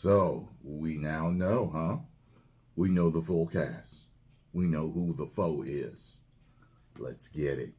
So, we now know, huh? We know the full cast. We know who the foe is. Let's get it.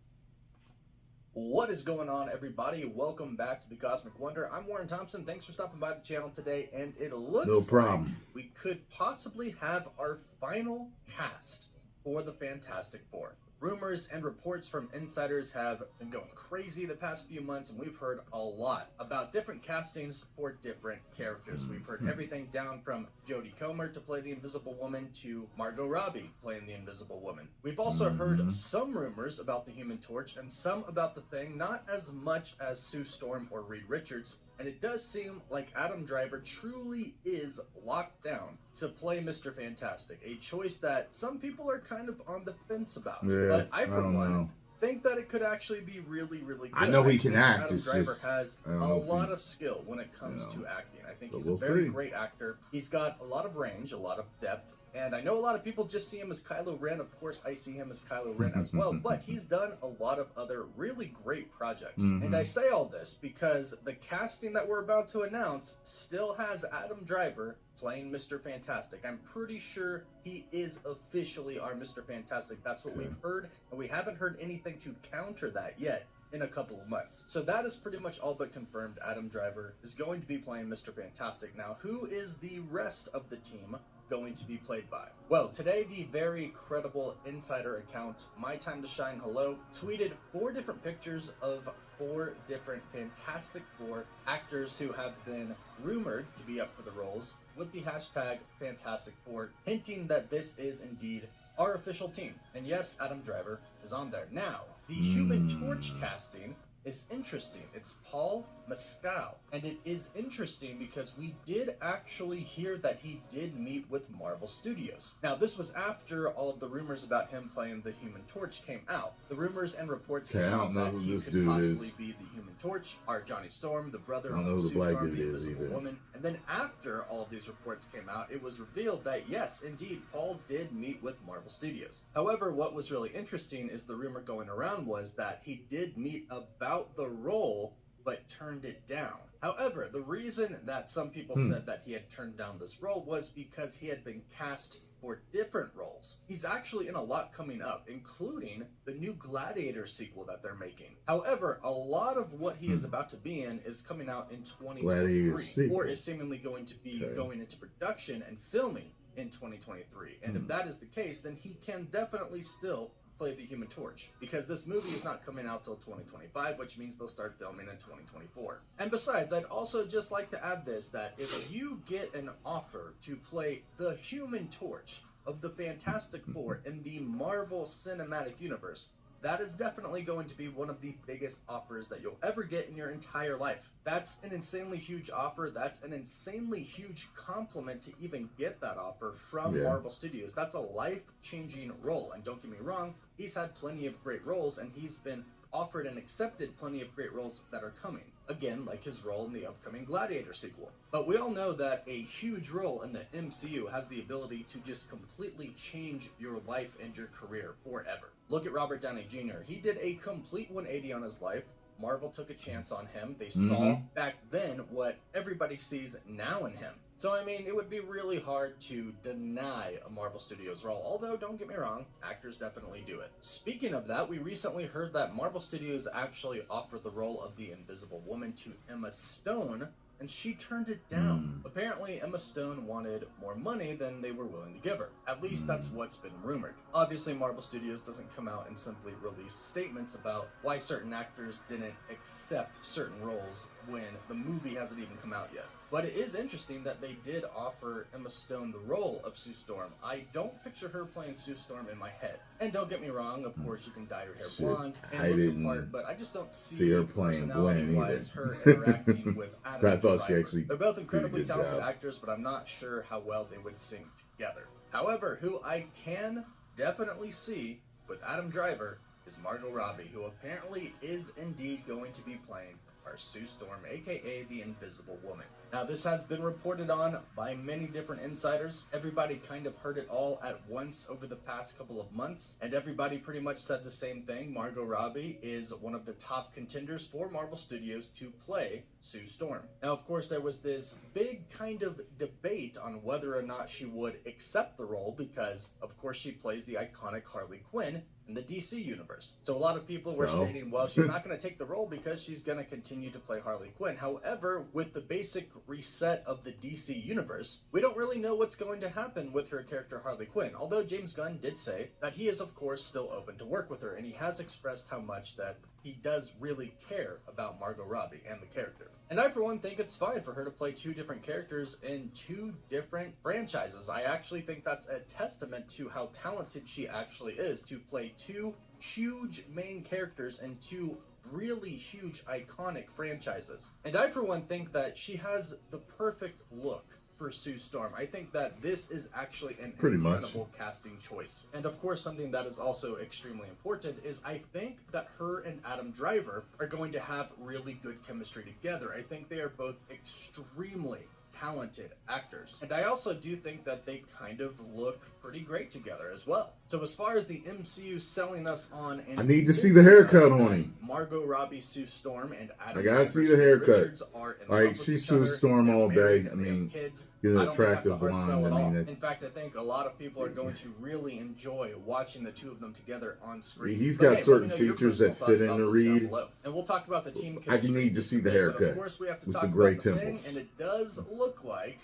What is going on, everybody? Welcome back to the Cosmic Wonder. I'm Warren Thompson. Thanks for stopping by the channel today. And it looks No problem. like we could possibly have our final cast for the Fantastic Four. Rumors and reports from insiders have been going crazy the past few months, and we've heard a lot about different castings for different characters. We've heard everything down from Jodie Comer to play the Invisible Woman to Margot Robbie playing the Invisible Woman. We've also heard some rumors about the Human Torch and some about the Thing, not as much as Sue Storm or Reed Richards. And it does seem like Adam Driver truly is locked down to play Mr. Fantastic, a choice that some people are kind of on the fence about. Yeah, but I, for one, know. think that it could actually be really, really good. I know he can think act. Adam It's Driver just, has a lot of skill when it comes to acting. I think he's a very great actor. He's got a lot of range, a lot of depth. And I know a lot of people just see him as Kylo Ren. Of course, I see him as Kylo Ren as well. But he's done a lot of other really great projects. And I say all this because the casting that we're about to announce still has Adam Driver playing Mr. Fantastic. I'm pretty sure he is officially our Mr. Fantastic. That's what we've heard. And we haven't heard anything to counter that yet in a couple of months. So that is pretty much all but confirmed. Adam Driver is going to be playing Mr. Fantastic. Now, who is the rest of the team going to be played by? Well, today the very credible insider account, My Time to Shine Hello, tweeted 4 different pictures of 4 different Fantastic Four actors who have been rumored to be up for the roles with the hashtag Fantastic Four, hinting that this is indeed our official team. And yes, Adam Driver is on there. Now, the Human Torch casting is interesting. It's Paul Mescal. And it is interesting because we did actually hear that he did meet with Marvel Studios. Now, this was after all of the rumors about him playing the Human Torch came out. The rumors and reports came out that he could possibly be the Human Torch, or Johnny Storm, the brother of Sue Storm, the Invisible Woman. And then after all of these reports came out, it was revealed that yes, indeed, Paul did meet with Marvel Studios. However, what was really interesting is the rumor going around was that he did meet about the role, but turned it down. However, the reason that some people said that he had turned down this role was because he had been cast for different roles. He's actually in a lot coming up, including the new Gladiator sequel that they're making. However, a lot of what he is about to be in is coming out in 2023, or is seemingly going to be going into production and filming in 2023. And if that is the case, then he can definitely still play the Human Torch, because this movie is not coming out till 2025, which means they'll start filming in 2024. And besides, I'd also just like to add this, that if you get an offer to play the Human Torch of the Fantastic Four in the Marvel Cinematic Universe, that is definitely going to be one of the biggest offers that you'll ever get in your entire life. That's an insanely huge offer. That's an insanely huge compliment to even get that offer from Marvel Studios. That's a life-changing role. And don't get me wrong, he's had plenty of great roles, and he's been offered and accepted plenty of great roles that are coming. Again, like his role in the upcoming Gladiator sequel. But we all know that a huge role in the MCU has the ability to just completely change your life and your career forever. Look at Robert Downey Jr. He did a complete 180 on his life. Marvel took a chance on him. They saw back then what everybody sees now in him. So, I mean, it would be really hard to deny a Marvel Studios role, although, don't get me wrong, actors definitely do it. Speaking of that, we recently heard that Marvel Studios actually offered the role of the Invisible Woman to Emma Stone, and she turned it down. Apparently, Emma Stone wanted more money than they were willing to give her. At least that's what's been rumored. Obviously, Marvel Studios doesn't come out and simply release statements about why certain actors didn't accept certain roles when the movie hasn't even come out yet. But it is interesting that they did offer Emma Stone the role of Sue Storm. I don't picture her playing Sue Storm in my head. And don't get me wrong, of course you can dye your hair blonde and look the part, but I just don't see her playing Gwen either. Her interacting with Adam. I thought she actually They're both incredibly talented actors, but I'm not sure how well they would sing together. However, who I can definitely see with Adam Driver is Margot Robbie, who apparently is indeed going to be playing our Sue Storm, aka the Invisible Woman. Now, this has been reported on by many different insiders. Everybody kind of heard it all at once over the past couple of months, and everybody pretty much said the same thing. Margot Robbie is one of the top contenders for Marvel Studios to play Sue Storm. Now, of course, there was this big kind of debate on whether or not she would accept the role because, of course, she plays the iconic Harley Quinn in the DC universe. So a lot of people were stating, well, she's not going to take the role because she's going to continue to play Harley Quinn. However, with the basic reset of the DC universe, we don't really know what's going to happen with her character Harley Quinn. Although James Gunn did say that he is, of course, still open to work with her, and he has expressed how much that he does really care about Margot Robbie and the character. And I, for one, think it's fine for her to play two different characters in two different franchises. I actually think that's a testament to how talented she actually is to play two huge main characters in two really huge, iconic franchises. And I, for one, think that she has the perfect look for Sue Storm. I think that this is actually an incredible casting choice. And of course, something that is also extremely important is I think that her and Adam Driver are going to have really good chemistry together. I think they are both extremely talented actors. And I also do think that they kind of look pretty great together as well. So as far as the MCU selling us on, and I need to see the haircut on him. Margot Robbie, Sue Storm, and Adam I gotta see the haircut. Like, she's Sue Storm all day. I mean, kids. get an attractive blonde. I mean, in fact, I think a lot of people are going to really enjoy watching the two of them together on screen. He's got certain features that fit in the read. And we'll talk about the team. I need to see the haircut. Of course, we have to with talk the gray about the temples. thing, and it does look like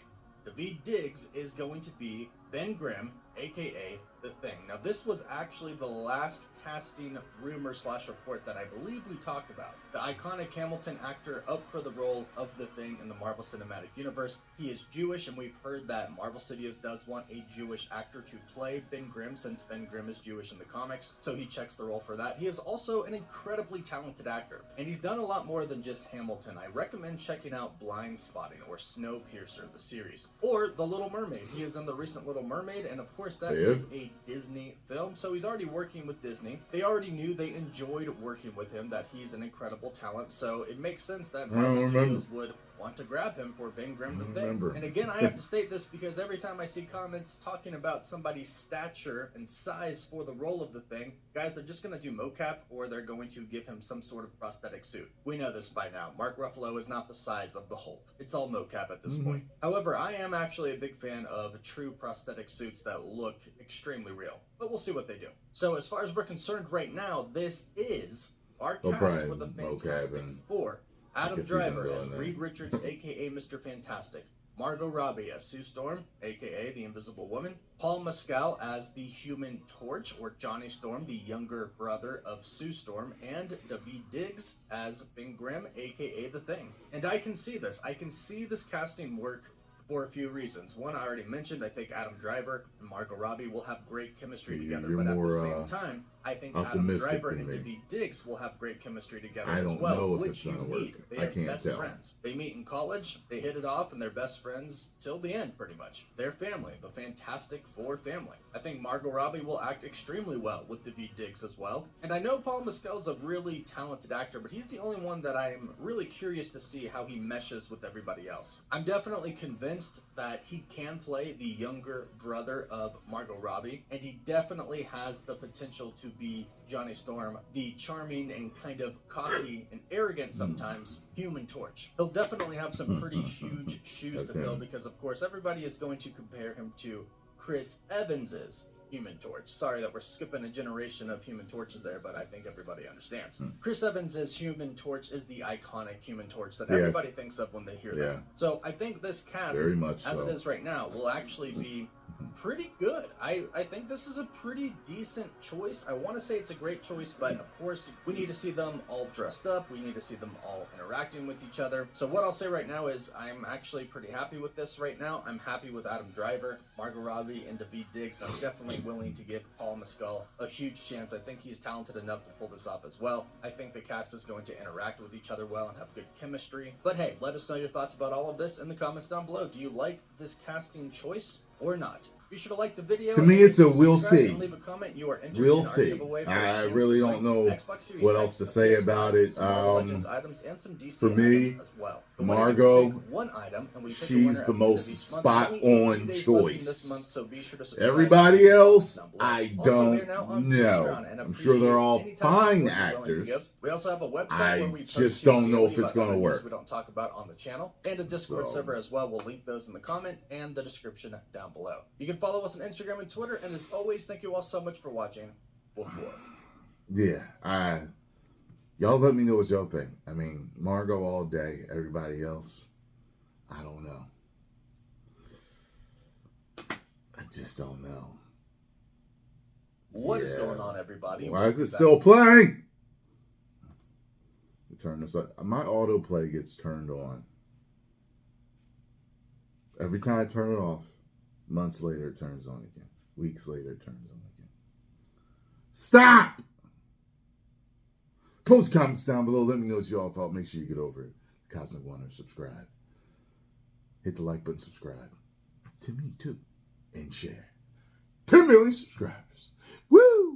Daveed Diggs is going to be Ben Grimm, aka The Thing. Now, this was actually the last casting rumor / report that I believe we talked about. The iconic Hamilton actor up for the role of The Thing in the Marvel Cinematic Universe. He is Jewish, and we've heard that Marvel Studios does want a Jewish actor to play Ben Grimm, since Ben Grimm is Jewish in the comics, so he checks the role for that. He is also an incredibly talented actor, and he's done a lot more than just Hamilton. I recommend checking out Blind Spotting or Snowpiercer, the series, or The Little Mermaid. He is in the recent Little Mermaid, and of course that is a Disney film, so he's already working with Disney. They already knew, they enjoyed working with him, that he's an incredible talent, so it makes sense that Marvel Studios would want to grab him for Ben Grimm the Thing. And again, I have to state this because every time I see comments talking about somebody's stature and size for the role of the Thing, guys, they're just going to do mocap or they're going to give him some sort of prosthetic suit. We know this by now. Mark Ruffalo is not the size of the Hulk. It's all mocap at this point. However, I am actually a big fan of true prosthetic suits that look extremely real. But we'll see what they do. So as far as we're concerned right now, this is our cast for the Fantastic Four. Adam Driver as Reed Richards, aka Mr. Fantastic. Margot Robbie as Sue Storm, aka the Invisible Woman. Paul Mescal as the Human Torch, or Johnny Storm, the younger brother of Sue Storm. And Daveed Diggs as Ben Grimm, aka The Thing. And I can see this. I can see this casting work for a few reasons. One, I already mentioned, I think Adam Driver and Margot Robbie will have great chemistry together. But at the same time, I think Adam Driver and Daveed Diggs will have great chemistry together as well, which you need. They are best friends. They meet in college, they hit it off, and they're best friends till the end, pretty much. They're family, the Fantastic Four family. I think Margot Robbie will act extremely well with Daveed Diggs as well. And I know Paul Mescal's a really talented actor, but he's the only one that I'm really curious to see how he meshes with everybody else. I'm definitely convinced that he can play the younger brother of Margot Robbie, and he definitely has the potential to be Johnny Storm, the charming and kind of cocky and arrogant sometimes Human Torch. He'll definitely have some pretty huge shoes to fill because, of course, everybody is going to compare him to Chris Evans's Human Torch. Sorry that we're skipping a generation of Human Torches there, but I think everybody understands. Chris Evans's Human Torch is the iconic Human Torch that everybody thinks of when they hear that. So I think this cast, as it is right now, will actually be pretty good. I think this is a pretty decent choice. I want to say it's a great choice, but of course we need to see them all dressed up. We need to see them all interacting with each other. So what I'll say right now is I'm actually pretty happy with this right now. I'm happy with Adam Driver, Margot Robbie, and Daveed Diggs. I'm definitely willing to give Paul Mescal a huge chance. I think he's talented enough to pull this off as well. I think the cast is going to interact with each other well and have good chemistry. But hey, let us know your thoughts about all of this in the comments down below. Do you like this casting choice or not? Be sure to like the video. To me, it's a we'll see. And leave a comment. You are entered We'll in our see. giveaway for a I chance really to don't win know Xbox Series what X, else to a say PS5, about it. some Marvel Legends items, and some DC For items as well. The winner gets to Margot, pick one item, and we pick a she's winner the at end of most each month. Only a few spot-on days choice. left in this month, so be sure to subscribe Everybody else, down below. I Also, we are don't now on know. Patreon and I'm sure they're appreciate all any type of fine support you're willing to actors. give. We also have a website I where we post just you don't know daily if it's about gonna other work. news we don't talk about on the channel, and a Discord server as well. We'll link those in the comment and the description down below. You can follow us on Instagram and Twitter, and as always, thank you all so much for watching. Woof woof. Yeah, y'all let me know what y'all think. I mean, Margot all day. Everybody else, I don't know. I just don't know. What is going on, everybody? Why is it still playing? Turn this up. My autoplay gets turned on. Every time I turn it off, months later it turns on again. Weeks later it turns on again. Stop! Post comments down below. Let me know what you all thought. Make sure you get over it. Cosmic Wonder, subscribe. Hit the like button, subscribe. To me too. And share. 10 million subscribers. Woo!